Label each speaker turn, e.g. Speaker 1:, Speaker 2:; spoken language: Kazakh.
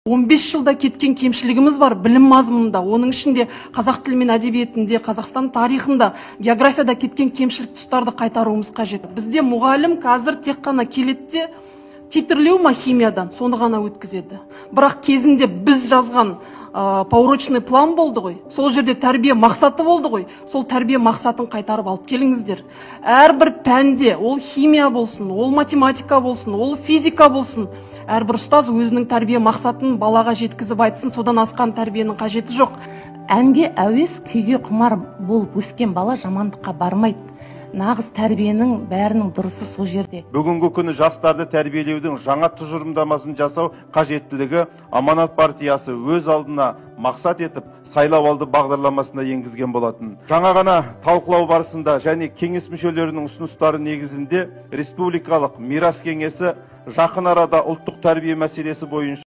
Speaker 1: 15 жылда кеткен кемшілігіміз бар білім мазмұнында, оның ішінде қазақ тілі мен әдебиетінде, Қазақстан тарихында, географияда кеткен кемшілік тұстарды қайтаруымыз қажет. Бізде мұғалім қазір тек қана келеді, титрлеу ма химиядан, соны ғана өткізеді. Бірақ кезінде біз жазған поурочный план болды ғой, сол жерде тәрбие мақсаты болды ғой, сол тәрбие мақсатын қайтарып алып келіңіздер. Әрбір пәнде, ол химия болсын, ол математика болсын, ол физика болсын, әрбір ұстаз өзінің тәрбие мақсатын балаға жеткізіп айтсын, содан асқан тәрбиенің қажеті жоқ.
Speaker 2: Әнге әуес, күйге құмар болып өскен бала жамандыққа бармайды. Нағыз тәрбиенің бәрінің дұрысы сол жерде.
Speaker 3: Бүгінгі күні жастарды тәрбиелеудің жаңа тұжырымдамасын жасау қажеттілігі Аманат партиясы өз алдына мақсат етіп сайлауалды бағдарламасына енгізген болатын. Жаңа ғана талқылау барысында және кеңес мүшелерінің ұсыныстары негізінде республикалық мирас кеңесі жақын арада ұлттық тәрбие мәселесі бойынша